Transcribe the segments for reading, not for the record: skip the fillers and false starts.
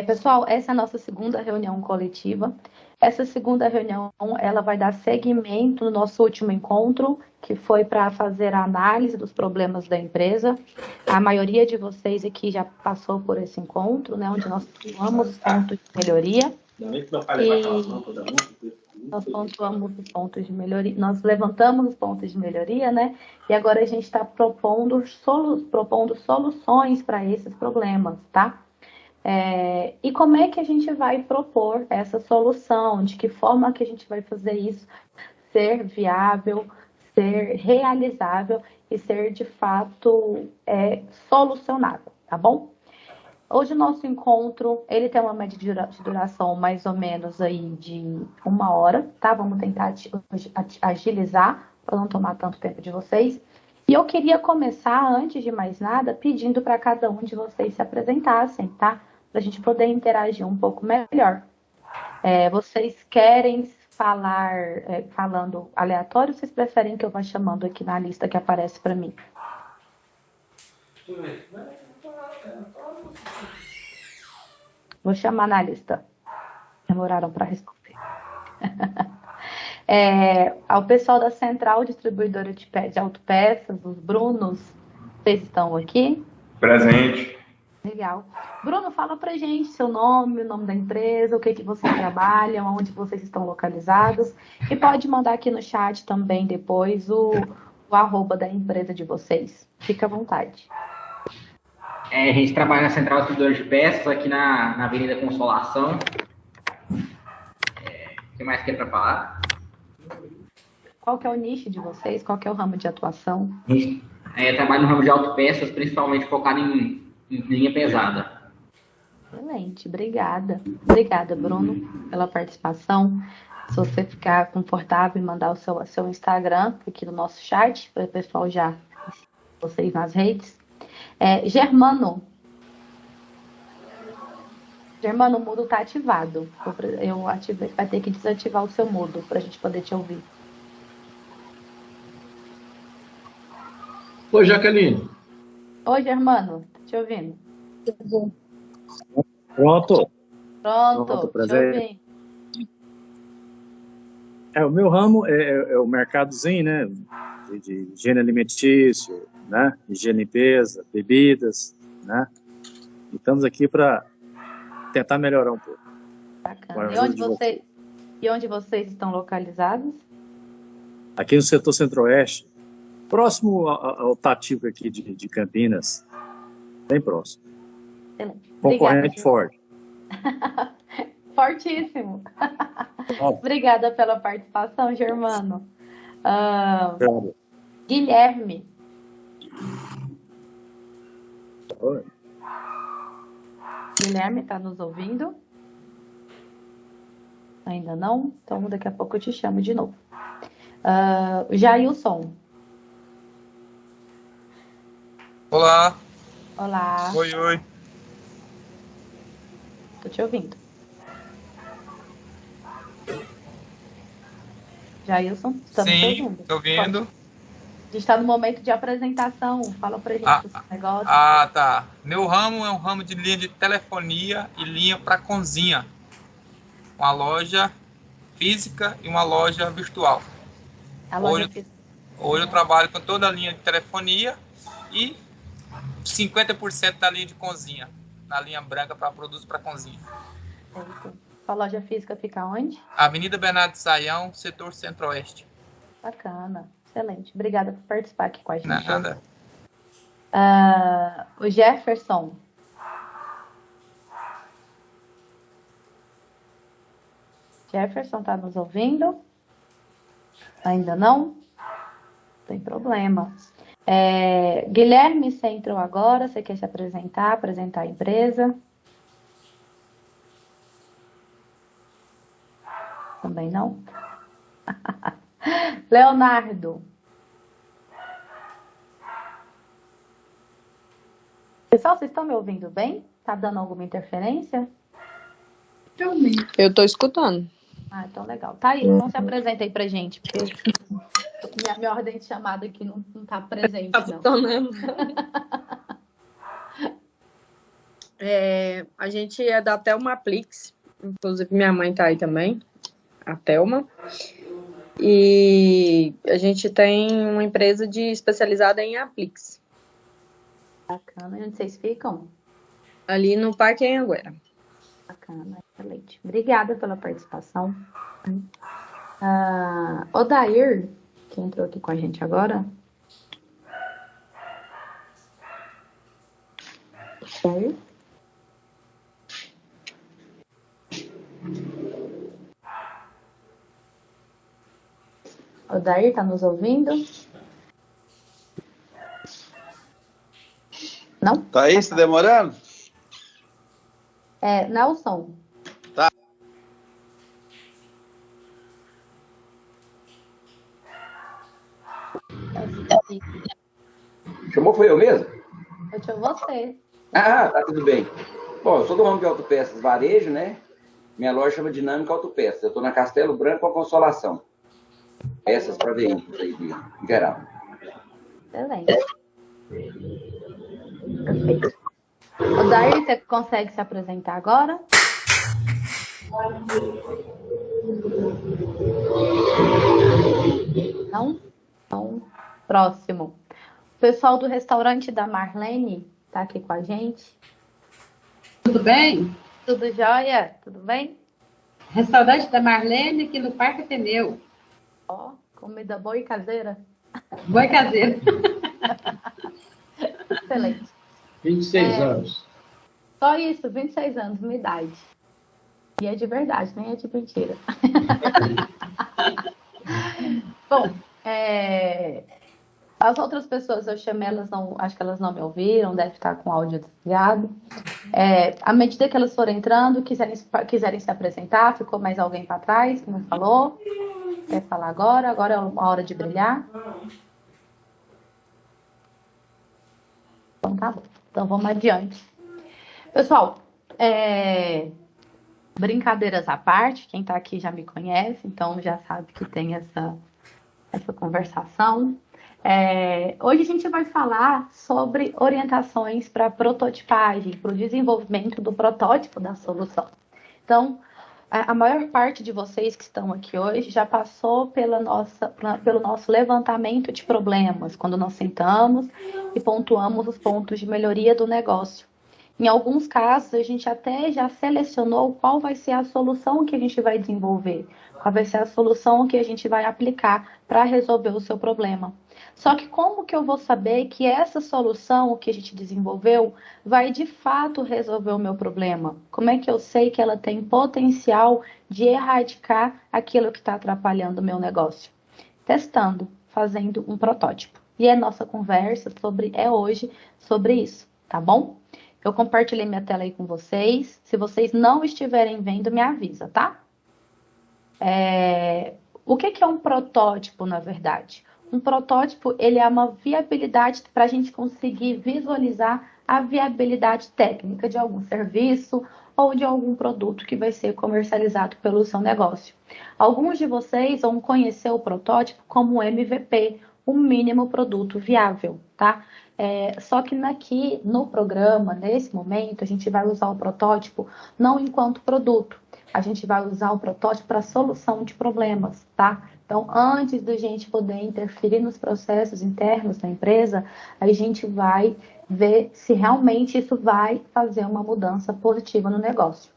Pessoal, essa é a nossa segunda reunião coletiva. Essa segunda reunião, ela vai dar seguimento no nosso último encontro, que foi para fazer a análise dos problemas da empresa. A maioria de vocês aqui já passou por esse encontro, né, onde nós pontuamos os pontos de melhoria. Nós pontuamos os pontos de melhoria, nós levantamos os pontos de melhoria, né? E agora a gente está propondo soluções para esses problemas, tá? E como é que a gente vai propor essa solução? De que forma que a gente vai fazer isso ser viável, ser realizável e ser, de fato, solucionável, tá bom? Hoje o nosso encontro, ele tem uma média de duração mais ou menos aí de 1 hora, tá? Vamos tentar agilizar para não tomar tanto tempo de vocês. E eu queria começar, antes de mais nada, pedindo para cada um de vocês se apresentassem, tá? Para a gente poder interagir um pouco melhor. Vocês querem falar falando aleatório ou vocês preferem que eu vá chamando aqui na lista que aparece para mim? Vou chamar na lista. Demoraram para responder. Ao pessoal da Central Distribuidora de Autopeças, os Brunos, vocês estão aqui? Presente. Legal. Bruno, fala pra gente seu nome, o nome da empresa, o que vocês trabalham, onde vocês estão localizados. E pode mandar aqui no chat também depois o arroba da empresa de vocês. Fica à vontade. A gente trabalha na Central Distribuidora de Peças, aqui na Avenida Consolação. O que mais quer para falar? Qual que é o nicho de vocês? Qual que é o ramo de atuação? A gente trabalha no ramo de autopeças, principalmente focado em linha pesada. Excelente, obrigada. Obrigada, Bruno, pela participação. Se você ficar confortável em mandar o seu Instagram aqui no nosso chat, para o pessoal já seguir vocês nas redes. Germano, o mudo está ativado. Eu ativei, vai ter que desativar o seu mudo para a gente poder te ouvir. Oi, Jaqueline. Oi, Germano, te ouvindo. Pronto, Pronto, te presente. ouvindo. O meu ramo é o mercadozinho, né? De higiene alimentício, né? Higiene e limpeza, bebidas, né? E estamos aqui para tentar melhorar um pouco. Bacana. E onde vocês estão localizados? Aqui no setor Centro-Oeste, próximo ao Tatico aqui de Campinas, bem próximo. Excelente. Concorrente forte. Fortíssimo. Obrigada pela participação, Germano. Guilherme. Oi. Guilherme, está nos ouvindo? Ainda não? Então, daqui a pouco eu te chamo de novo. Jailson. Olá. Olá. Oi. Estou te ouvindo. Jailson, estamos te ouvindo. Sim, estou ouvindo. A gente está no momento de apresentação. Fala pra gente do seu negócio. Tá. Meu ramo é um ramo de linha de telefonia e linha para cozinha. Uma loja física e uma loja virtual. Hoje eu trabalho com toda a linha de telefonia e 50% da linha de cozinha. Na linha branca para produtos para cozinha. A loja física fica onde? Avenida Bernardo Saião, setor Centro-Oeste. Bacana, excelente. Obrigada por participar aqui com a gente. Nada. O Jefferson. Jefferson, está nos ouvindo? Ainda não? Tem problema. Guilherme, você entrou agora, você quer se apresentar a empresa? Também não? Leonardo. Pessoal, vocês estão me ouvindo bem? Tá dando alguma interferência? Eu estou escutando. Então legal. Tá aí, então se apresenta aí pra gente, porque minha ordem de chamada aqui não tá presente, não. A gente é da Thelma Aplix, inclusive minha mãe tá aí também, a Thelma. E a gente tem uma empresa especializada em Aplix. Bacana. E onde vocês ficam? Ali no Parque Anhanguera. Bacana, excelente. Obrigada pela participação. Odair, que entrou aqui com a gente agora. Odair? Odair, tá nos ouvindo? Não? Tá aí, tá demorando? Nelson. Tá. Chamou foi eu mesmo? Eu chamo você. Ah, tá tudo bem. Bom, eu sou do ramo de autopeças varejo, né? Minha loja chama Dinâmica Autopeças. Eu estou na Castelo Branco com a Consolação. Peças para veículos aí, em geral. Excelente. Perfeito. Odair, você consegue se apresentar agora? Não? Então, próximo. O pessoal do restaurante da Marlene está aqui com a gente. Tudo bem? Tudo jóia? Tudo bem? Restaurante da Marlene aqui no Parque Ateneu. Ó, comida boa e caseira. Boa e caseira. Excelente. 26 anos. Só isso, 26 anos, minha idade. E é de verdade, nem é de mentira. Bom, as outras pessoas eu chamei, acho que elas não me ouviram, deve estar com o áudio desligado. À medida que elas forem entrando, quiserem se apresentar, ficou mais alguém para trás que não falou? Quer falar agora? Agora é a hora de brilhar. Então tá bom. Então vamos adiante. Pessoal, brincadeiras à parte, quem está aqui já me conhece, então já sabe que tem essa conversação. Hoje a gente vai falar sobre orientações para prototipagem, para o desenvolvimento do protótipo da solução. Então, a maior parte de vocês que estão aqui hoje já passou pelo nosso levantamento de problemas, quando nós sentamos e pontuamos os pontos de melhoria do negócio. Em alguns casos, a gente até já selecionou qual vai ser a solução que a gente vai desenvolver, qual vai ser a solução que a gente vai aplicar para resolver o seu problema. Só que como que eu vou saber que essa solução que a gente desenvolveu vai de fato resolver o meu problema? Como é que eu sei que ela tem potencial de erradicar aquilo que está atrapalhando o meu negócio? Testando, fazendo um protótipo. E a nossa conversa hoje sobre isso, tá bom? Eu compartilhei minha tela aí com vocês. Se vocês não estiverem vendo, me avisa, tá? O que é um protótipo, na verdade? Um protótipo, ele é uma viabilidade para a gente conseguir visualizar a viabilidade técnica de algum serviço ou de algum produto que vai ser comercializado pelo seu negócio. Alguns de vocês vão conhecer o protótipo como MVP, o mínimo produto viável, tá? Só que aqui no programa, nesse momento, a gente vai usar o protótipo não enquanto produto, a gente vai usar o protótipo para solução de problemas, tá? Então, antes da gente poder interferir nos processos internos da empresa, a gente vai ver se realmente isso vai fazer uma mudança positiva no negócio.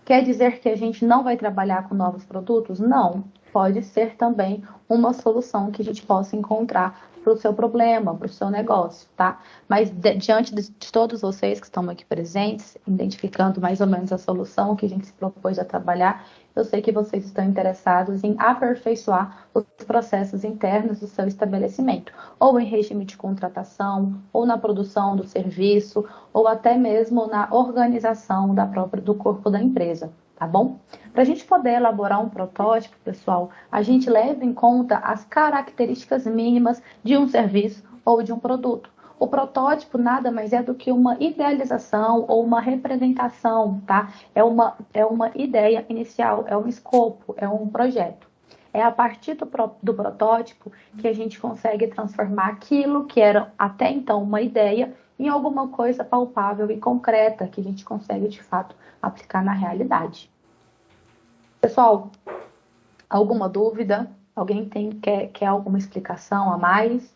Quer dizer que a gente não vai trabalhar com novos produtos? Não. Pode ser também uma solução que a gente possa encontrar para o seu problema, para o seu negócio, tá? Mas diante de todos vocês que estão aqui presentes, identificando mais ou menos a solução que a gente se propôs a trabalhar, eu sei que vocês estão interessados em aperfeiçoar os processos internos do seu estabelecimento, ou em regime de contratação, ou na produção do serviço, ou até mesmo na organização do corpo da empresa. Tá bom? Para a gente poder elaborar um protótipo, pessoal, a gente leva em conta as características mínimas de um serviço ou de um produto. O protótipo nada mais é do que uma idealização ou uma representação, tá? É uma ideia inicial, é um escopo, é um projeto. É a partir do protótipo que a gente consegue transformar aquilo que era até então uma ideia em alguma coisa palpável e concreta que a gente consegue, de fato, aplicar na realidade. Pessoal, alguma dúvida? Alguém quer alguma explicação a mais?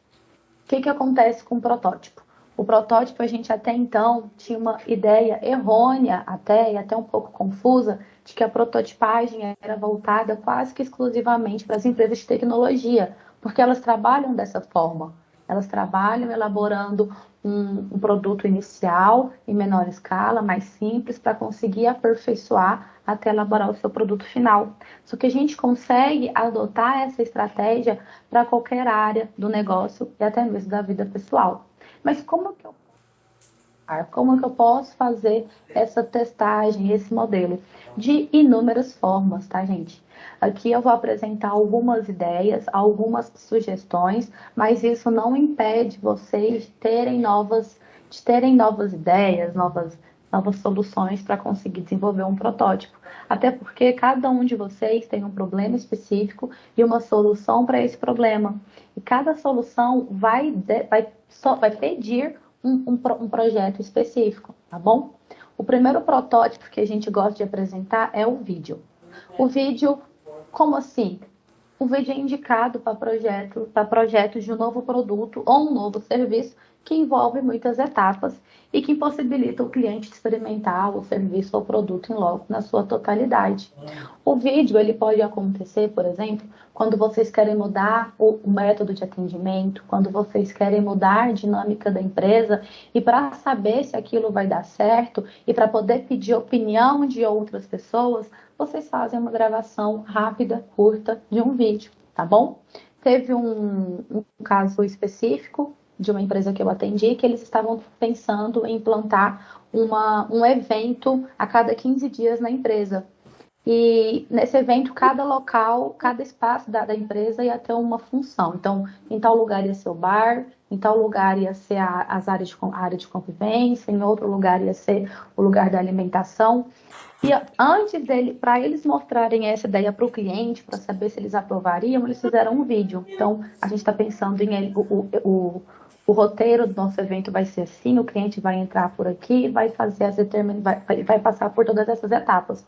O que acontece com o protótipo? O protótipo, a gente até então tinha uma ideia errônea, e até um pouco confusa, de que a prototipagem era voltada quase que exclusivamente para as empresas de tecnologia, porque elas trabalham dessa forma. Elas trabalham elaborando um produto inicial, em menor escala, mais simples, para conseguir aperfeiçoar até elaborar o seu produto final. Só que a gente consegue adotar essa estratégia para qualquer área do negócio e até mesmo da vida pessoal. Mas como que eu posso fazer essa testagem, esse modelo? De inúmeras formas, tá, gente? Aqui eu vou apresentar algumas ideias, algumas sugestões, mas isso não impede vocês de terem novas ideias, novas soluções para conseguir desenvolver um protótipo. Até porque cada um de vocês tem um problema específico e uma solução para esse problema. E cada solução vai pedir um projeto específico, tá bom? O primeiro protótipo que a gente gosta de apresentar é o vídeo. O vídeo, como assim? O vídeo é indicado para projetos de um novo produto ou um novo serviço que envolve muitas etapas e que impossibilita o cliente experimentar o serviço ou produto em loco na sua totalidade. O vídeo ele pode acontecer, por exemplo, quando vocês querem mudar o método de atendimento, quando vocês querem mudar a dinâmica da empresa e para saber se aquilo vai dar certo e para poder pedir opinião de outras pessoas, vocês fazem uma gravação rápida, curta de um vídeo, tá bom? Teve um caso específico de uma empresa que eu atendi, que eles estavam pensando em implantar um evento a cada 15 dias na empresa. E nesse evento, cada local, cada espaço da empresa ia ter uma função. Então, em tal lugar ia ser o bar, em tal lugar ia ser a área de convivência, em outro lugar ia ser o lugar da alimentação. E antes para eles mostrarem essa ideia para o cliente, para saber se eles aprovariam, eles fizeram um vídeo. Então, a gente está pensando em o roteiro do nosso evento vai ser assim, o cliente vai entrar por aqui, vai passar por todas essas etapas.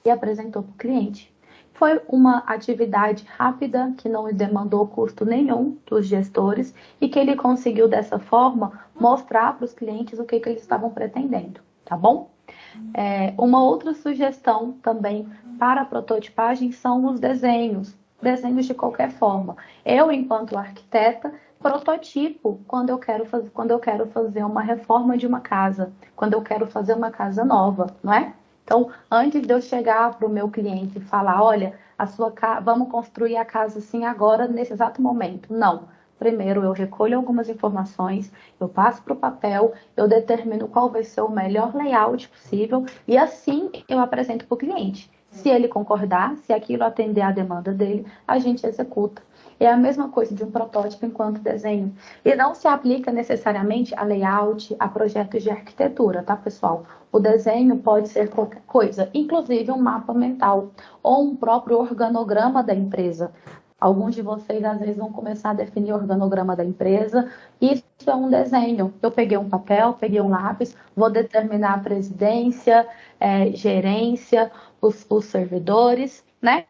E apresentou para o cliente. Foi uma atividade rápida, que não demandou custo nenhum dos gestores e que ele conseguiu, dessa forma, mostrar para os clientes o que eles estavam pretendendo, tá bom? Uma outra sugestão também para a prototipagem são os desenhos de qualquer forma. Eu, enquanto arquiteta, prototipo quando eu quero fazer uma reforma de uma casa, quando eu quero fazer uma casa nova, não é? Então, antes de eu chegar para o meu cliente e falar, olha, vamos construir a casa assim agora, nesse exato momento. Não. Primeiro, eu recolho algumas informações, eu passo para o papel, eu determino qual vai ser o melhor layout possível e assim eu apresento para o cliente. Se ele concordar, se aquilo atender à demanda dele, a gente executa. É a mesma coisa de um protótipo enquanto desenho. E não se aplica necessariamente a layout, a projetos de arquitetura, tá, pessoal? O desenho pode ser qualquer coisa, inclusive um mapa mental ou um próprio organograma da empresa. Alguns de vocês, às vezes, vão começar a definir o organograma da empresa. Isso é um desenho. Eu peguei um papel, peguei um lápis, vou determinar a presidência, gerência, os servidores, né?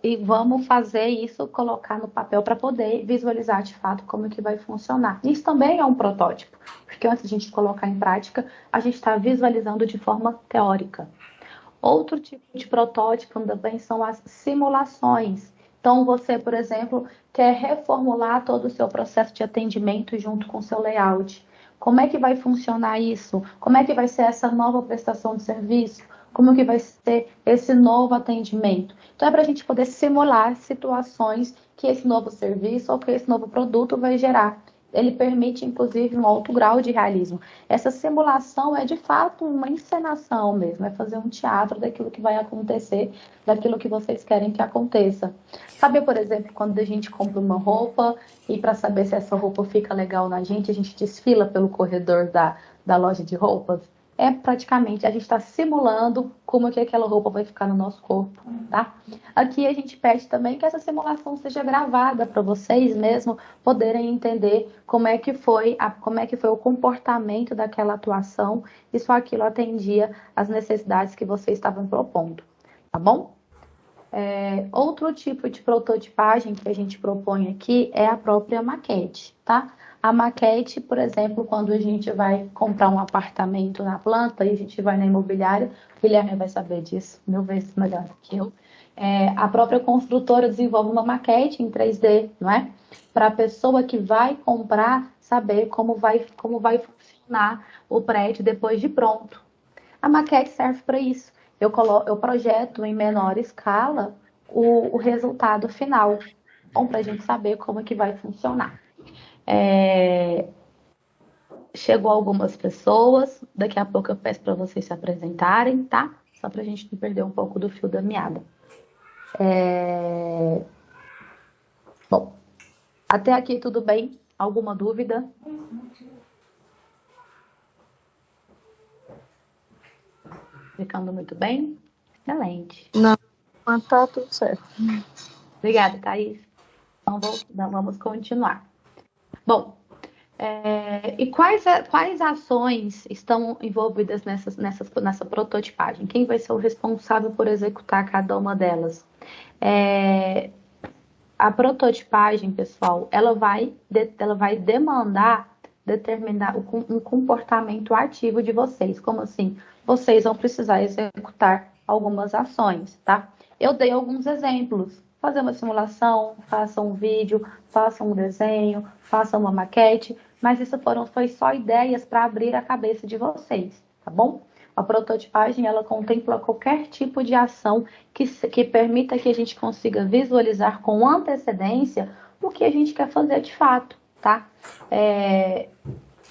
E vamos fazer isso, colocar no papel para poder visualizar de fato como que vai funcionar. Isso também é um protótipo, porque antes de a gente colocar em prática, a gente está visualizando de forma teórica. Outro tipo de protótipo também são as simulações. Então, você, por exemplo, quer reformular todo o seu processo de atendimento junto com o seu layout. Como é que vai funcionar isso? Como é que vai ser essa nova prestação de serviço? Como que vai ser esse novo atendimento? Então, é para a gente poder simular situações que esse novo serviço ou que esse novo produto vai gerar. Ele permite, inclusive, um alto grau de realismo. Essa simulação é, de fato, uma encenação mesmo. É fazer um teatro daquilo que vai acontecer, daquilo que vocês querem que aconteça. Sabe, por exemplo, quando a gente compra uma roupa e para saber se essa roupa fica legal na gente, a gente desfila pelo corredor da loja de roupas? é praticamente a gente está simulando como que aquela roupa vai ficar no nosso corpo, tá? Aqui a gente pede também que essa simulação seja gravada para vocês mesmo poderem entender como é que foi o comportamento daquela atuação e se aquilo atendia às necessidades que vocês estavam propondo, tá bom? Outro tipo de prototipagem que a gente propõe aqui é a própria maquete, tá? A maquete, por exemplo, quando a gente vai comprar um apartamento na planta e a gente vai na imobiliária, o Guilherme vai saber disso 1000 vezes melhor do que eu. A própria construtora desenvolve uma maquete em 3D, não é? Para a pessoa que vai comprar saber como vai funcionar o prédio depois de pronto. A maquete serve para isso. Eu projeto em menor escala o resultado final, para a gente saber como que vai funcionar. Chegou algumas pessoas, daqui a pouco eu peço para vocês se apresentarem, tá? Só para a gente não perder um pouco do fio da meada. Bom, até aqui tudo bem? Alguma dúvida? Ficando muito bem? Excelente. Não, mas tá tudo certo. Obrigada, Thaís. Então, vamos continuar. Bom, e quais ações estão envolvidas nessa prototipagem? Quem vai ser o responsável por executar cada uma delas? A prototipagem, pessoal, ela vai demandar determinar um comportamento ativo de vocês. Como assim? Vocês vão precisar executar algumas ações, tá? Eu dei alguns exemplos. Fazer uma simulação, faça um vídeo, faça um desenho, faça uma maquete, mas isso foi só ideias para abrir a cabeça de vocês, tá bom? A prototipagem, ela contempla qualquer tipo de ação que permita que a gente consiga visualizar com antecedência o que a gente quer fazer de fato, tá?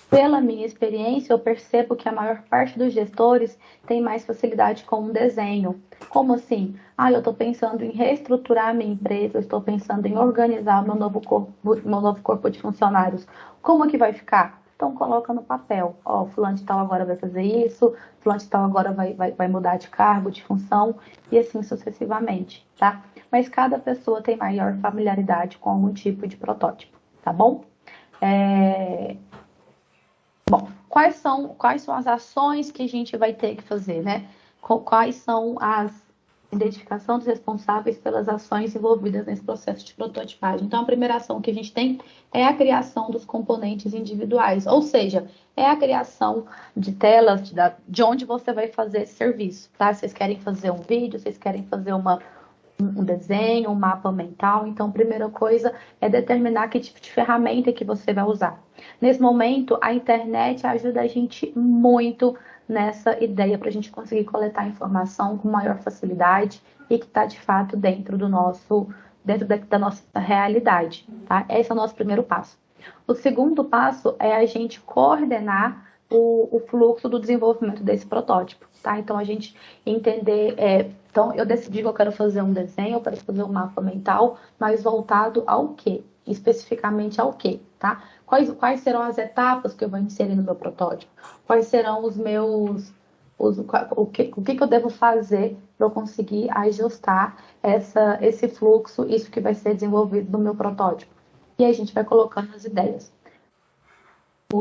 Pela minha experiência, eu percebo que a maior parte dos gestores tem mais facilidade com um desenho. Como assim? Eu estou pensando em reestruturar a minha empresa, eu estou pensando em organizar meu novo corpo de funcionários. Como que vai ficar? Então, coloca no papel. Fulano de tal agora vai fazer isso, fulano de tal agora vai mudar de cargo, de função, e assim sucessivamente, tá? Mas cada pessoa tem maior familiaridade com algum tipo de protótipo, tá bom? Bom, quais são as ações que a gente vai ter que fazer, né? Quais são a identificação dos responsáveis pelas ações envolvidas nesse processo de prototipagem? Então, a primeira ação que a gente tem é a criação dos componentes individuais, ou seja, é a criação de telas de onde você vai fazer esse serviço, tá? Vocês querem fazer um vídeo, vocês querem fazer um desenho, um mapa mental. Então, a primeira coisa é determinar que tipo de ferramenta que você vai usar. Nesse momento, a internet ajuda a gente muito nessa ideia para a gente conseguir coletar informação com maior facilidade e que está, de fato, dentro da nossa realidade, tá? Esse é o nosso primeiro passo. O segundo passo é a gente coordenar o fluxo do desenvolvimento desse protótipo, tá? Então, a gente entender... Então, eu decidi que eu quero fazer um desenho, eu quero fazer um mapa mental, mas voltado ao quê? Especificamente ao quê, tá? Quais serão as etapas que eu vou inserir no meu protótipo? Quais serão o que eu devo fazer para eu conseguir ajustar esse fluxo, isso que vai ser desenvolvido no meu protótipo? E aí a gente vai colocando as ideias.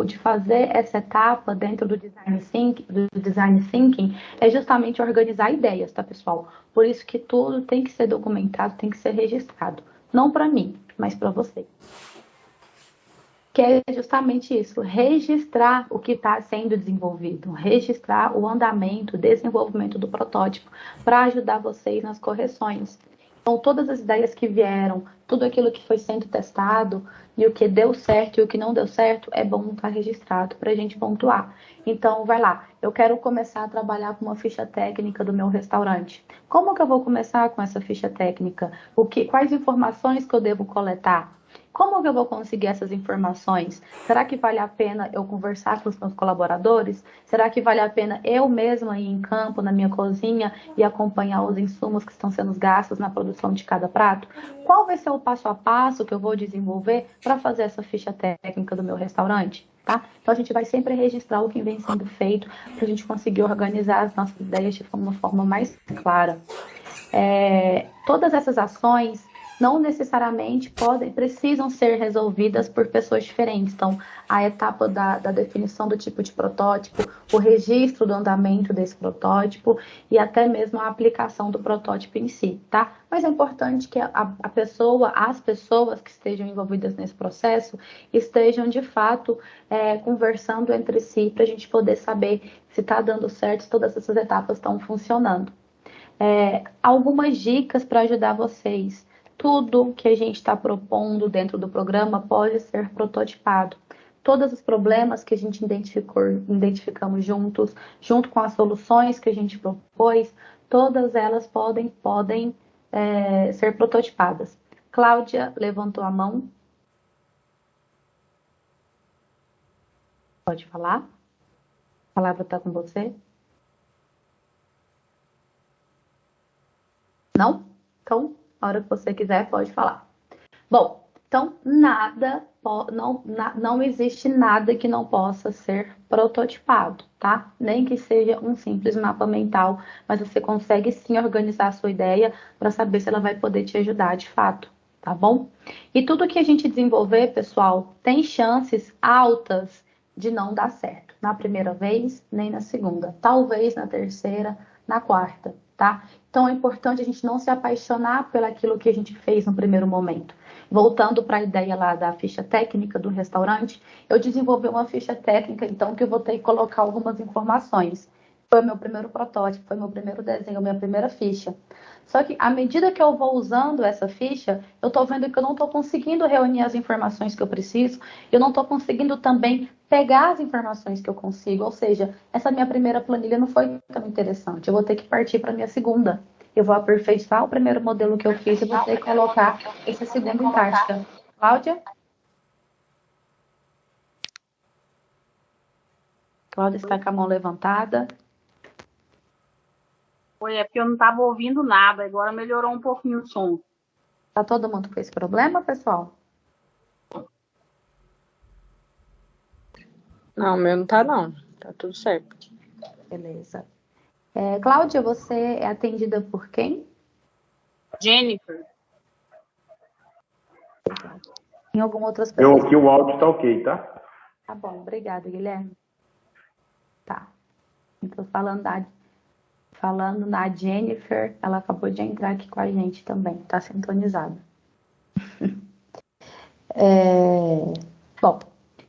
De fazer essa etapa dentro do design thinking é justamente organizar ideias, tá, pessoal? Por isso que tudo tem que ser documentado, tem que ser registrado. Não para mim, mas para você. Que é justamente isso, registrar o que está sendo desenvolvido, registrar o andamento, o desenvolvimento do protótipo, para ajudar vocês nas correções. Então, todas as ideias que vieram, tudo aquilo que foi sendo testado, e o que deu certo e o que não deu certo, é bom estar registrado para a gente pontuar. Então, vai lá, eu quero começar a trabalhar com uma ficha técnica do meu restaurante. Como que eu vou começar com essa ficha técnica? Quais informações que eu devo coletar? Como que eu vou conseguir essas informações? Será que vale a pena eu conversar com os meus colaboradores? Será que vale a pena eu mesma ir em campo, na minha cozinha, e acompanhar os insumos que estão sendo gastos na produção de cada prato? Qual vai ser o passo a passo que eu vou desenvolver para fazer essa ficha técnica do meu restaurante? tá? Então, a gente vai sempre registrar o que vem sendo feito para a gente conseguir organizar as nossas ideias de uma forma mais clara. Todas essas ações não necessariamente precisam ser resolvidas por pessoas diferentes. Então, a etapa da definição do tipo de protótipo, o registro do andamento desse protótipo e até mesmo a aplicação do protótipo em si, tá? Mas é importante que as pessoas que estejam envolvidas nesse processo estejam, de fato, conversando entre si para a gente poder saber se está dando certo, se todas essas etapas estão funcionando. Algumas dicas para ajudar vocês. Tudo que a gente está propondo dentro do programa pode ser prototipado. Todos os problemas que a gente identificamos junto com as soluções que a gente propôs, todas elas podem ser prototipadas. Cláudia levantou a mão. Pode falar? A palavra está com você? Não? Então, a hora que você quiser, pode falar. Bom, então, não existe nada que não possa ser prototipado, tá? Nem que seja um simples mapa mental, mas você consegue sim organizar a sua ideia para saber se ela vai poder te ajudar de fato, tá bom? E tudo que a gente desenvolver, pessoal, tem chances altas de não dar certo. Na primeira vez, nem na segunda. Talvez na terceira, na quarta, tá? Então é importante a gente não se apaixonar pelaquilo que a gente fez no primeiro momento. Voltando para a ideia lá da ficha técnica do restaurante, eu desenvolvi uma ficha técnica, então, que eu vou ter que colocar algumas informações. Foi o meu primeiro protótipo, foi o meu primeiro desenho, a minha primeira ficha. Só que, à medida que eu vou usando essa ficha, eu estou vendo que eu não estou conseguindo reunir as informações que eu preciso, eu não estou conseguindo também pegar as informações que eu consigo. Ou seja, essa minha primeira planilha não foi tão interessante. Eu vou ter que partir para a minha segunda. Eu vou aperfeiçoar o primeiro modelo que eu fiz e vou ter que colocar esse segundo em prática. Cláudia? Cláudia está com a mão levantada. Foi, porque eu não estava ouvindo nada, agora melhorou um pouquinho o som. Tá todo mundo com esse problema, pessoal? Não, meu não tá não. Tá tudo certo. Beleza. Cláudia, você é atendida por quem? Jennifer. Tem alguma outra pessoa? Aqui o áudio tá ok, tá? Tá bom, obrigada, Guilherme. Tá. Então, falando na Jennifer, ela acabou de entrar aqui com a gente também, tá sintonizada. Bom,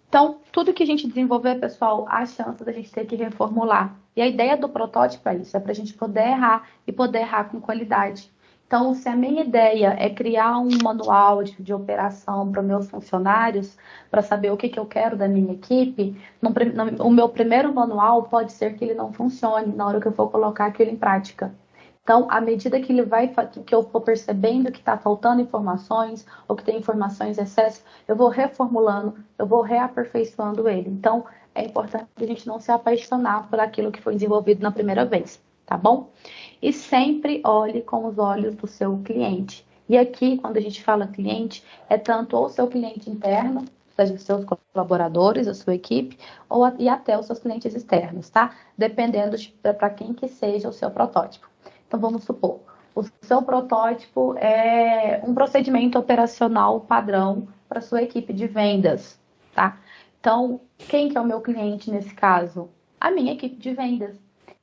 então, tudo que a gente desenvolver, pessoal, há chance da gente ter que reformular. E a ideia do protótipo é isso, é para a gente poder errar e poder errar com qualidade. Então, se a minha ideia é criar um manual de operação para meus funcionários, para saber o que eu quero da minha equipe, o meu primeiro manual pode ser que ele não funcione na hora que eu for colocar aquilo em prática. Então, à medida que que eu for percebendo que está faltando informações, ou que tem informações em excesso, eu vou reformulando, eu vou reaperfeiçoando ele. Então, é importante a gente não se apaixonar por aquilo que foi desenvolvido na primeira vez, tá bom? E sempre olhe com os olhos do seu cliente. E aqui, quando a gente fala cliente, é tanto o seu cliente interno, seja os seus colaboradores, a sua equipe, e até os seus clientes externos, tá? Dependendo para quem que seja o seu protótipo. Então, vamos supor, o seu protótipo é um procedimento operacional padrão para a sua equipe de vendas, tá? Então, quem que é o meu cliente nesse caso? A minha equipe de vendas.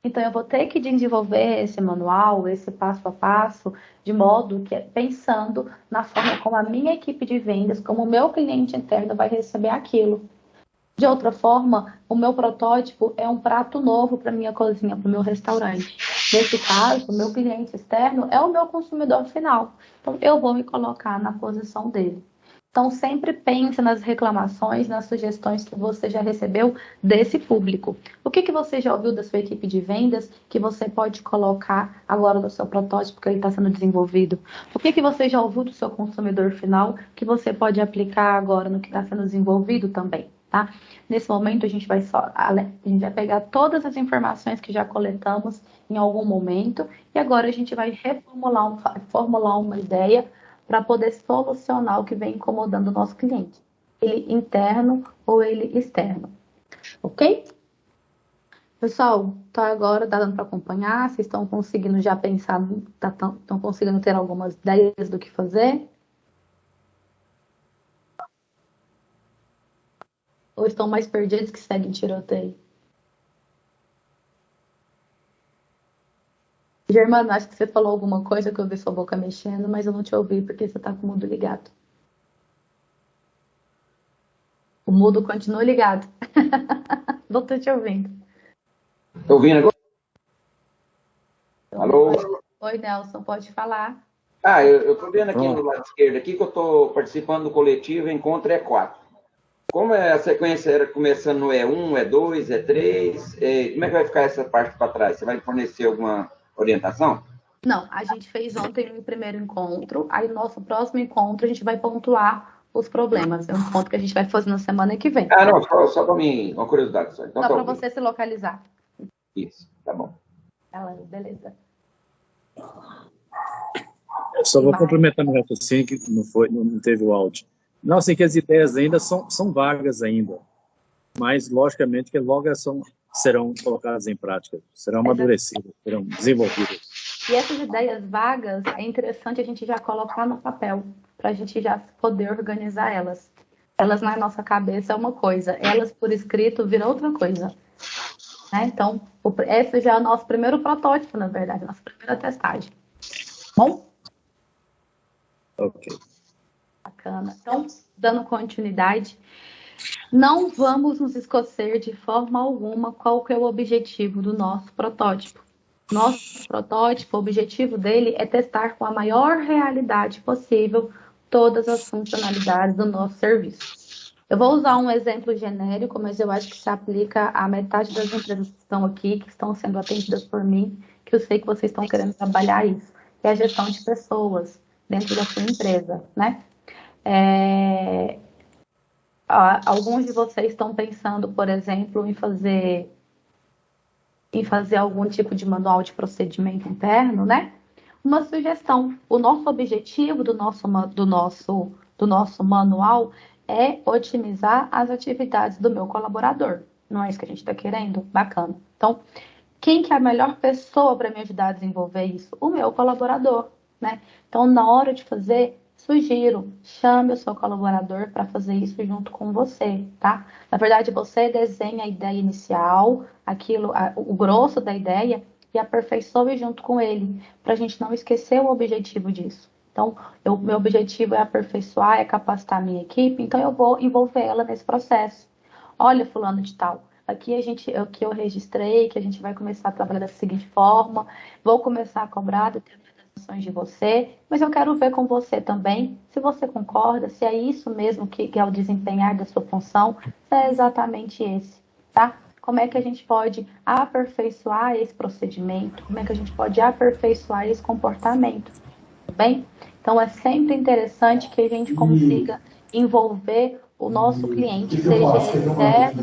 Então, eu vou ter que desenvolver esse manual, esse passo a passo, de modo que, pensando na forma como a minha equipe de vendas, como o meu cliente interno vai receber aquilo. De outra forma, o meu protótipo é um prato novo para minha cozinha, para o meu restaurante. Nesse caso, o meu cliente externo é o meu consumidor final. Então, eu vou me colocar na posição dele. Então, sempre pense nas reclamações, nas sugestões que você já recebeu desse público. O que você já ouviu da sua equipe de vendas que você pode colocar agora no seu protótipo que ele está sendo desenvolvido? O que você já ouviu do seu consumidor final que você pode aplicar agora no que está sendo desenvolvido também? Tá? Nesse momento, a gente vai pegar todas as informações que já coletamos em algum momento e agora a gente vai formular uma ideia para poder solucionar o que vem incomodando o nosso cliente. ele interno ou ele externo, ok? Pessoal, tá agora dando para acompanhar? Vocês estão conseguindo já pensar, estão conseguindo ter algumas ideias do que fazer? Ou estão mais perdidos que seguem tiroteio? Germano, acho que você falou alguma coisa que eu vi sua boca mexendo, mas eu não te ouvi porque você tá com o mudo ligado. O mudo continua ligado. Não tô te ouvindo. Tô ouvindo agora? Alô? Oi, Nelson, pode falar. Eu tô vendo aqui no lado esquerdo aqui que eu tô participando do coletivo Encontro E4. Como a sequência era começando no E1, E2, E3, como é que vai ficar essa parte para trás? Você vai fornecer alguma orientação? Não, a gente fez ontem o primeiro encontro, aí no nosso próximo encontro a gente vai pontuar os problemas. É um encontro que a gente vai fazer na semana que vem. Não, só para mim, uma curiosidade só. Então, só para você se localizar. Isso, tá bom. Beleza. Eu só vou complementar meu raciocínio que não teve o áudio. Não, assim que as ideias ainda são vagas ainda, mas logicamente que logo serão colocadas em prática, serão amadurecidas, serão desenvolvidas. E essas ideias vagas é interessante a gente já colocar no papel, para a gente já poder organizar elas. Elas na nossa cabeça é uma coisa, elas por escrito viram outra coisa. Né? Então, esse já é o nosso primeiro protótipo, na verdade, a nossa primeira testagem. Bom? Ok. Bacana. Então, dando continuidade, não vamos nos esquecer de forma alguma qual que é o objetivo do nosso protótipo. Nosso protótipo, o objetivo dele é testar com a maior realidade possível todas as funcionalidades do nosso serviço. Eu vou usar um exemplo genérico, mas eu acho que se aplica a metade das empresas que estão aqui, que estão sendo atendidas por mim, que eu sei que vocês estão querendo trabalhar isso, que é a gestão de pessoas dentro da sua empresa, né? Alguns de vocês estão pensando, por exemplo, em fazer algum tipo de manual de procedimento interno, né? Uma sugestão. O nosso objetivo do nosso manual é otimizar as atividades do meu colaborador. Não é isso que a gente está querendo? Bacana. Então, quem que é a melhor pessoa para me ajudar a desenvolver isso? O meu colaborador, né? Então, na hora de fazer, sugiro, chame o seu colaborador para fazer isso junto com você, tá? Na verdade, você desenha a ideia inicial, o grosso da ideia, e aperfeiçoe junto com ele, para a gente não esquecer o objetivo disso. Então, meu objetivo é aperfeiçoar, é capacitar a minha equipe, então eu vou envolver ela nesse processo. Olha, fulano de tal, aqui eu registrei, que a gente vai começar a trabalhar da seguinte forma, vou começar a cobrar determinações de você, mas eu quero ver com você também, se você concorda, se é isso mesmo que é o desempenhar da sua função, se é exatamente esse, tá? Como é que a gente pode aperfeiçoar esse procedimento? Como é que a gente pode aperfeiçoar esse comportamento? Tudo bem? Então, é sempre interessante que a gente consiga envolver o nosso cliente,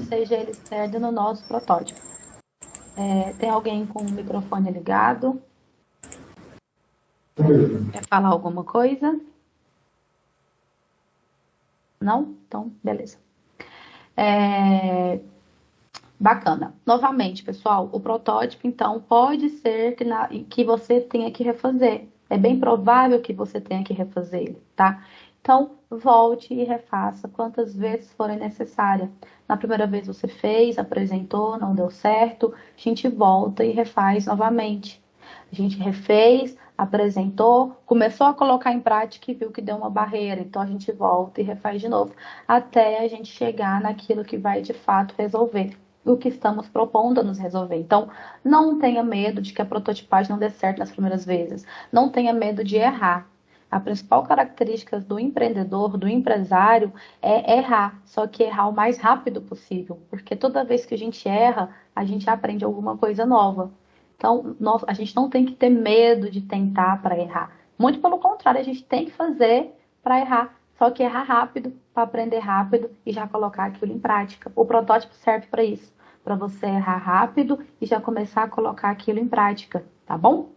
seja ele externo, no nosso protótipo. Tem alguém com o microfone ligado? Quer falar alguma coisa? Não? Então, beleza. Bacana. Novamente, pessoal, o protótipo, então, pode ser que você tenha que refazer. É bem provável que você tenha que refazer ele, tá? Então, volte e refaça quantas vezes forem necessárias. Na primeira vez você fez, apresentou, não deu certo, a gente volta e refaz novamente. A gente refez, apresentou, começou a colocar em prática e viu que deu uma barreira. Então, a gente volta e refaz de novo, até a gente chegar naquilo que vai, de fato, resolver o que estamos propondo a nos resolver. Então, não tenha medo de que a prototipagem não dê certo nas primeiras vezes. Não tenha medo de errar. A principal característica do empreendedor, do empresário, é errar. Só que errar o mais rápido possível. Porque toda vez que a gente erra, a gente aprende alguma coisa nova. Então, a gente não tem que ter medo de tentar para errar. Muito pelo contrário, a gente tem que fazer para errar. Só que errar rápido, para aprender rápido e já colocar aquilo em prática. O protótipo serve para isso, para você errar rápido e já começar a colocar aquilo em prática, tá bom?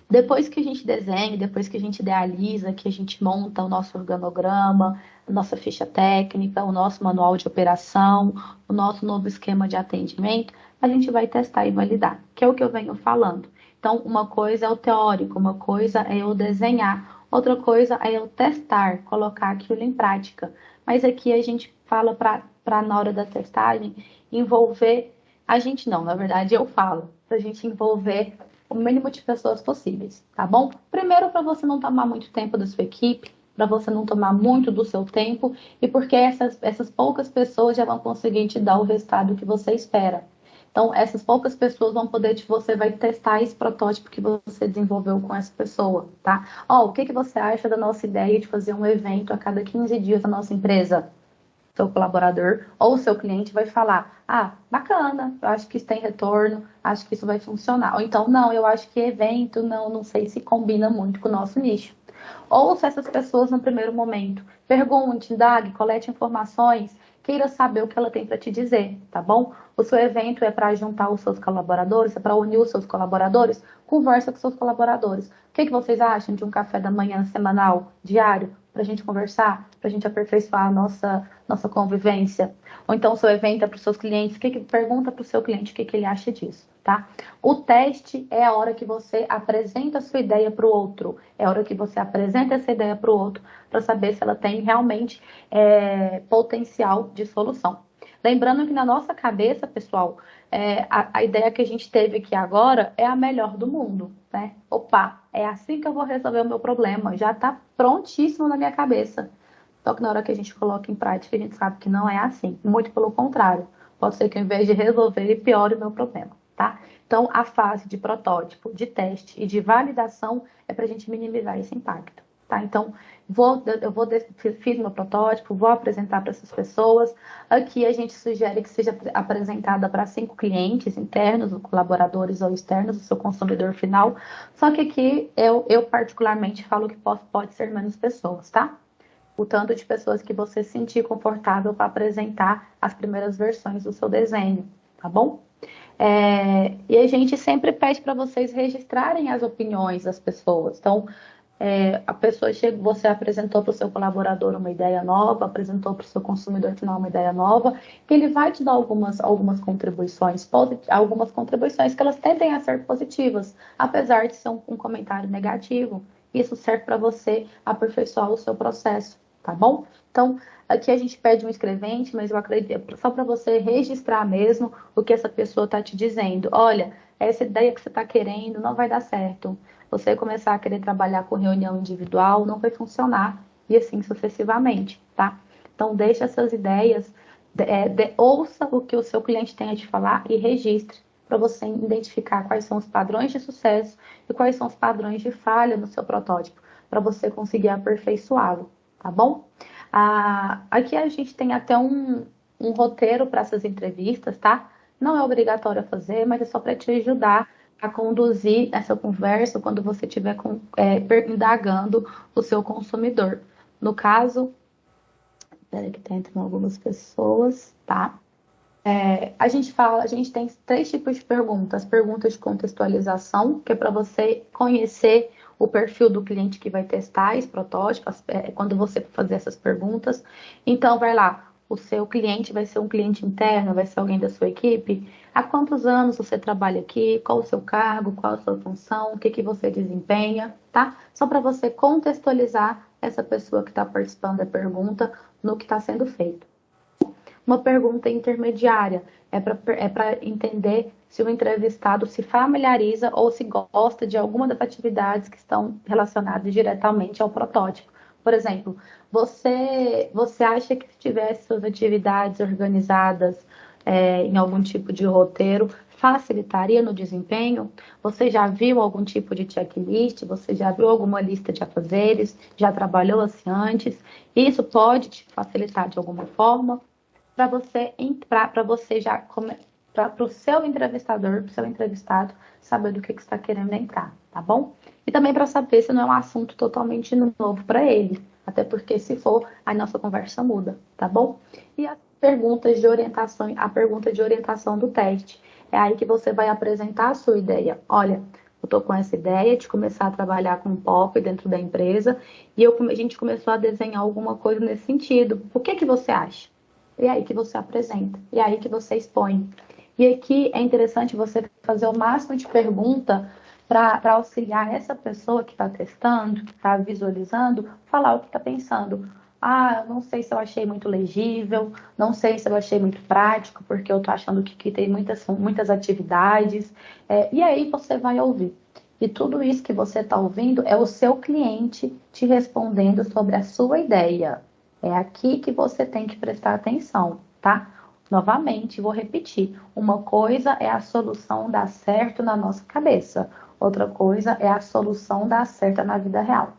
Depois que a gente desenha, depois que a gente idealiza, que a gente monta o nosso organograma, a nossa ficha técnica, o nosso manual de operação, o nosso novo esquema de atendimento, a gente vai testar e validar, que é o que eu venho falando. Então, uma coisa é o teórico, uma coisa é eu desenhar, outra coisa é eu testar, colocar aquilo em prática. Mas aqui a gente fala para na hora da testagem, envolver, a gente não, na verdade eu falo, para a gente envolver o mínimo de pessoas possíveis, tá bom? Primeiro, para você não tomar muito tempo da sua equipe, para você não tomar muito do seu tempo, e porque essas poucas pessoas já vão conseguir te dar o resultado que você espera. Então, essas poucas pessoas vão poder, você vai testar esse protótipo que você desenvolveu com essa pessoa, tá? O que você acha da nossa ideia de fazer um evento a cada 15 dias na nossa empresa? Seu colaborador ou o seu cliente vai falar, bacana, eu acho que isso tem retorno, acho que isso vai funcionar. Ou então, não, eu acho que evento, não sei se combina muito com o nosso nicho. Ouça essas pessoas no primeiro momento, pergunte, indague, colete informações, queira saber o que ela tem para te dizer, tá bom? O seu evento é para juntar os seus colaboradores, é para unir os seus colaboradores? Conversa com seus colaboradores. O que vocês acham de um café da manhã semanal, diário, para a gente conversar, para a gente aperfeiçoar a nossa convivência? Ou então o seu evento é para os seus clientes, pergunta para o seu cliente o que ele acha disso, tá? O teste é a hora que você apresenta a sua ideia para o outro, é a hora que você apresenta essa ideia para o outro, para saber se ela tem realmente potencial de solução. Lembrando que na nossa cabeça, pessoal, a ideia que a gente teve aqui agora é a melhor do mundo, né? Opa, é assim que eu vou resolver o meu problema, já está prontíssimo na minha cabeça. Só que na hora que a gente coloca em prática, a gente sabe que não é assim. Muito pelo contrário. Pode ser que ao invés de resolver, ele piore o meu problema, tá? Então, a fase de protótipo, de teste e de validação é para a gente minimizar esse impacto, tá? Então, fiz meu protótipo, vou apresentar para essas pessoas. Aqui a gente sugere que seja apresentada para 5 clientes internos, colaboradores ou externos, o seu consumidor final. Só que aqui eu particularmente falo que pode ser menos pessoas, tá? O tanto de pessoas que você se sentir confortável para apresentar as primeiras versões do seu desenho, tá bom? E a gente sempre pede para vocês registrarem as opiniões das pessoas. Então, a pessoa chega, você apresentou para o seu colaborador uma ideia nova, apresentou para o seu consumidor final uma ideia nova, que ele vai te dar algumas contribuições, algumas contribuições que elas tendem a ser positivas, apesar de ser um comentário negativo. Isso serve para você aperfeiçoar o seu processo, tá bom? Então, aqui a gente pede um escrevente, mas eu acredito, só para você registrar mesmo o que essa pessoa está te dizendo. Olha, essa ideia que você está querendo não vai dar certo. Você começar a querer trabalhar com reunião individual, não vai funcionar, e assim sucessivamente, tá? Então, deixa essas ideias, ouça o que o seu cliente tem a te falar e registre, para você identificar quais são os padrões de sucesso e quais são os padrões de falha no seu protótipo, para você conseguir aperfeiçoá-lo, tá bom? Aqui a gente tem até um roteiro para essas entrevistas, tá? Não é obrigatório fazer, mas é só para te ajudar a conduzir essa conversa quando você estiver indagando o seu consumidor. No caso, espera que tá entrando algumas pessoas, tá? A gente tem 3 tipos de perguntas. Perguntas de contextualização, que é para você conhecer o perfil do cliente que vai testar esse protótipo, quando você fazer essas perguntas. Então, vai lá. O seu cliente vai ser um cliente interno, vai ser alguém da sua equipe? Há quantos anos você trabalha aqui? Qual o seu cargo? Qual a sua função? O que você desempenha? Tá? Só para você contextualizar essa pessoa que está participando da pergunta no que está sendo feito. Uma pergunta intermediária é para entender se o entrevistado se familiariza ou se gosta de alguma das atividades que estão relacionadas diretamente ao protótipo. Por exemplo, você acha que se tivesse suas atividades organizadas em algum tipo de roteiro, facilitaria no desempenho? Você já viu algum tipo de checklist? Você já viu alguma lista de afazeres? Já trabalhou assim antes? Isso pode te facilitar de alguma forma para o seu entrevistador, para o seu entrevistado, saber do que você está querendo entrar, tá bom? E também para saber se não é um assunto totalmente novo para ele. Até porque, se for, a nossa conversa muda, tá bom? E as perguntas de orientação, a pergunta de orientação do teste. É aí que você vai apresentar a sua ideia. Olha, eu tô com essa ideia de começar a trabalhar com POP dentro da empresa e a gente começou a desenhar alguma coisa nesse sentido. O que você acha? E aí que você apresenta, e aí que você expõe. E aqui é interessante você fazer o máximo de pergunta para auxiliar essa pessoa que está testando, que está visualizando, falar o que está pensando. Ah, eu não sei se eu achei muito legível, não sei se eu achei muito prático, porque eu estou achando que tem muitas atividades. E aí você vai ouvir. E tudo isso que você está ouvindo é o seu cliente te respondendo sobre a sua ideia. É aqui que você tem que prestar atenção, tá? Novamente, vou repetir. Uma coisa é a solução dar certo na nossa cabeça. Outra coisa é a solução dar certo na vida real.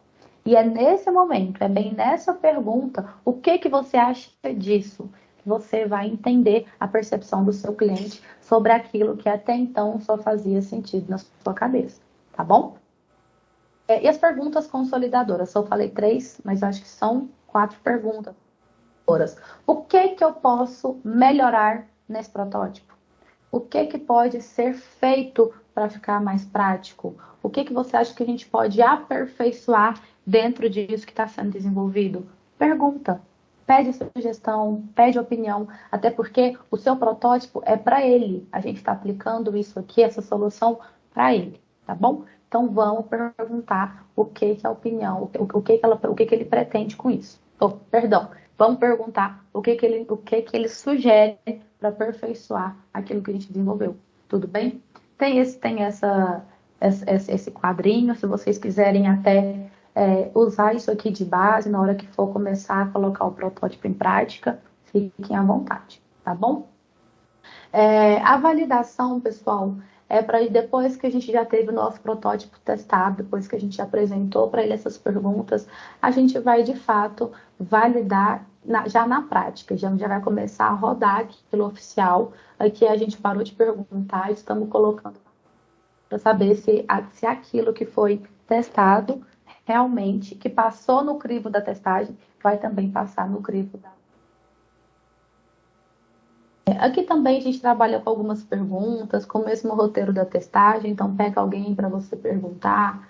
E é nesse momento, é bem nessa pergunta, o que você acha disso? Que você vai entender a percepção do seu cliente sobre aquilo que até então só fazia sentido na sua cabeça, tá bom? E as perguntas consolidadoras? Eu falei 3, mas acho que são 4 perguntas. O que eu posso melhorar nesse protótipo? O que pode ser feito para ficar mais prático? O que você acha que a gente pode aperfeiçoar dentro disso que está sendo desenvolvido? Pergunta, pede sugestão, pede opinião, até porque o seu protótipo é para ele. A gente está aplicando isso aqui, essa solução, para ele, tá bom? Então vamos perguntar o que é a opinião, o que ele pretende com isso. Vamos perguntar o que ele sugere para aperfeiçoar aquilo que a gente desenvolveu. Tudo bem? Tem esse quadrinho, se vocês quiserem até usar isso aqui de base na hora que for começar a colocar o protótipo em prática, fiquem à vontade, tá bom? A validação, pessoal, é para depois que a gente já teve o nosso protótipo testado, depois que a gente apresentou para ele essas perguntas, a gente vai, de fato, validar já na prática, já vai começar a rodar aquilo oficial. Aqui a gente parou de perguntar, estamos colocando para saber se aquilo que foi testado realmente, que passou no crivo da testagem, vai também passar no crivo da... Aqui também a gente trabalha com algumas perguntas, com o mesmo roteiro da testagem, então pega alguém para você perguntar,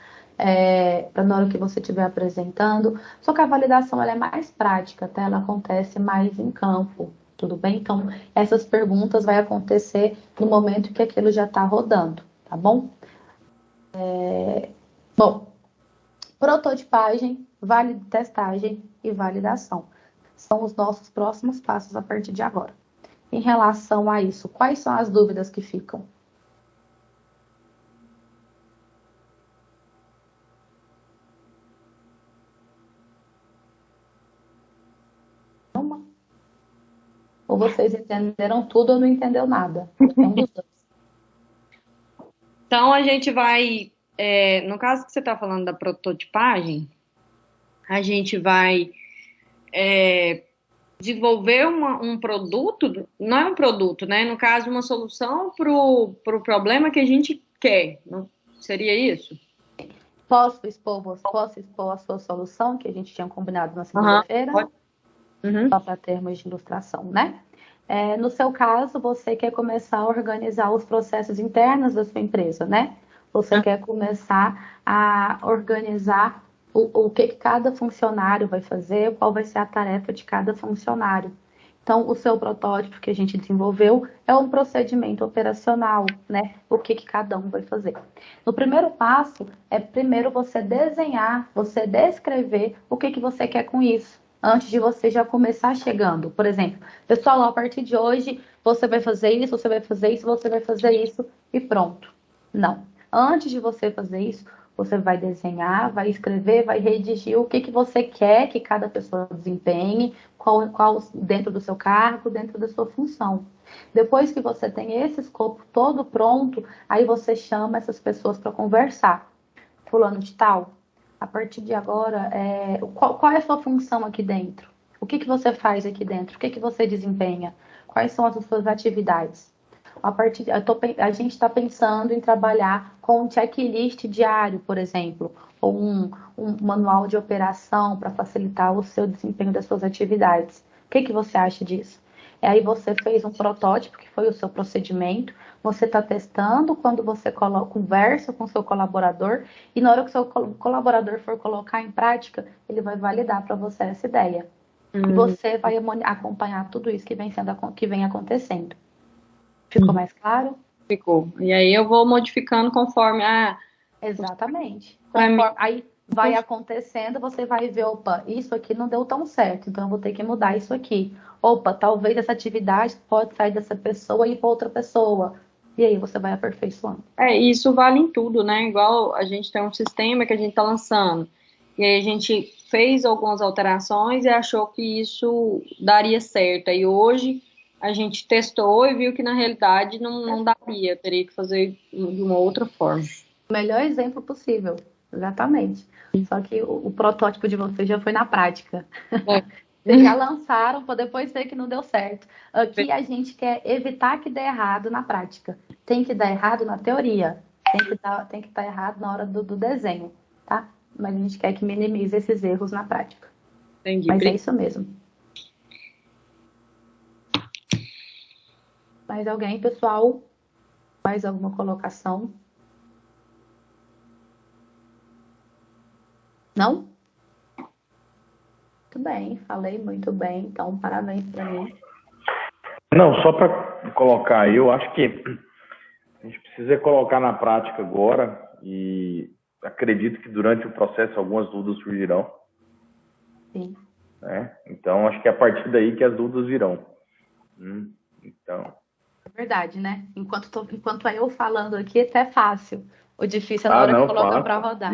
para na hora que você estiver apresentando. Só que a validação ela é mais prática, tá? Ela acontece mais em campo, tudo bem? Então, essas perguntas vai acontecer no momento que aquilo já está rodando, tá bom? Bom, prototipagem, testagem e validação são os nossos próximos passos a partir de agora. Em relação a isso, quais são as dúvidas que ficam? Uma? Ou vocês entenderam tudo ou não entendeu nada? É um dos dois. Então, a gente vai, no caso que você está falando da prototipagem, a gente vai desenvolver um produto, não é um produto, né? No caso, uma solução para o problema que a gente quer. Não seria isso? Posso expor a sua solução, que a gente tinha combinado na segunda-feira? Só para termos de ilustração, né? No seu caso, você quer começar a organizar os processos internos da sua empresa, né? Você quer começar a organizar o que cada funcionário vai fazer, qual vai ser a tarefa de cada funcionário. Então, o seu protótipo que a gente desenvolveu é um procedimento operacional, né? O que cada um vai fazer. No primeiro passo, é primeiro você desenhar, você descrever o que você quer com isso, antes de você já começar chegando. Por exemplo, pessoal, a partir de hoje, você vai fazer isso, você vai fazer isso, você vai fazer isso e pronto. Não. Antes de você fazer isso, você vai desenhar, vai escrever, vai redigir o que você quer que cada pessoa desempenhe, qual dentro do seu cargo, dentro da sua função. Depois que você tem esse escopo todo pronto, aí você chama essas pessoas para conversar. Fulano de tal, a partir de agora, qual é a sua função aqui dentro? O que você faz aqui dentro? O que você desempenha? Quais são as suas atividades? A gente está pensando em trabalhar com um checklist diário, por exemplo, ou um manual de operação para facilitar o seu desempenho das suas atividades. O que você acha disso? Aí você fez um protótipo, que foi o seu procedimento, você está testando, quando você conversa com o seu colaborador, e na hora que o seu colaborador for colocar em prática, ele vai validar para você essa ideia. E você vai acompanhar tudo isso que vem acontecendo. Ficou mais claro? Ficou. E aí eu vou modificando conforme a... Exatamente. Aí vai acontecendo, você vai ver, opa, isso aqui não deu tão certo, então eu vou ter que mudar isso aqui. Opa, talvez essa atividade pode sair dessa pessoa e ir para outra pessoa. E aí você vai aperfeiçoando. Isso vale em tudo, né? Igual a gente tem um sistema que a gente está lançando. E aí a gente fez algumas alterações e achou que isso daria certo. E hoje a gente testou e viu que na realidade não daria. Teria que fazer de uma outra forma. O melhor exemplo possível. Exatamente. Só que o protótipo de vocês já foi na prática. Vocês já lançaram para depois ver que não deu certo. Aqui a gente quer evitar que dê errado na prática. Tem que dar errado na teoria. Tem que dar errado na hora do desenho, tá? Mas a gente quer que minimize esses erros na prática. Entendi. Mas é isso mesmo. Mais alguém, pessoal? Mais alguma colocação? Não? Muito bem, falei muito bem, então parabéns para mim. Não, só para colocar aí, eu acho que a gente precisa colocar na prática agora e acredito que durante o processo algumas dúvidas surgirão. Sim. Né? Então, acho que é a partir daí que as dúvidas virão. Então... É verdade, né? Enquanto eu falando aqui, até é fácil. O difícil é na hora que coloca para rodar.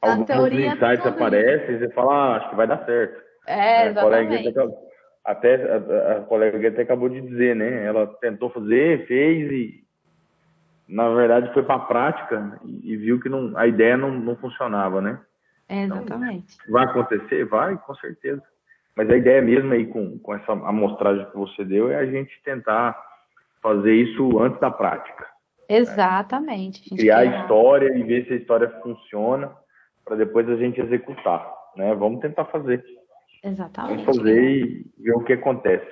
Alguns insights aparecem e você fala, acho que vai dar certo. Exatamente. A colega até acabou de dizer, né? Ela tentou fazer, fez e, na verdade, foi para a prática e viu que a ideia não funcionava, né? Exatamente. Então, vai acontecer? Vai, com certeza. Mas a ideia mesmo aí com essa amostragem que você deu é a gente tentar fazer isso antes da prática. Exatamente. Criar a história e ver se a história funciona para depois a gente executar, né? Vamos tentar fazer. Exatamente. Vamos fazer e ver o que acontece.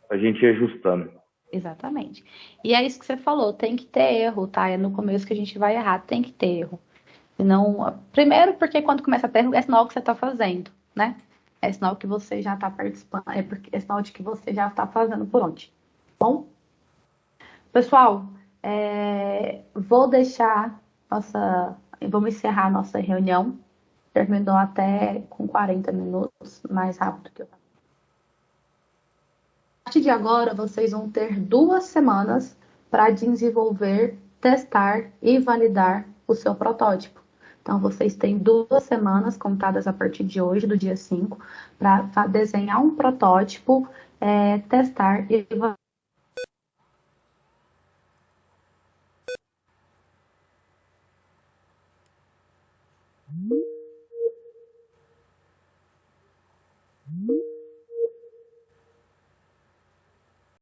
A gente ir ajustando. Exatamente. E é isso que você falou, tem que ter erro, tá? É no começo que a gente vai errar, tem que ter erro. Primeiro porque quando começa a ter erro, é sinal que você está fazendo, né? É sinal que você já está participando, é sinal de que você já está fazendo por onde. Bom? Pessoal, vamos encerrar a nossa reunião. Terminou até com 40 minutos, mais rápido que eu estava. A partir de agora, vocês vão ter 2 semanas para desenvolver, testar e validar o seu protótipo. Então, vocês têm 2 semanas contadas a partir de hoje, do dia 5, para desenhar um protótipo, testar e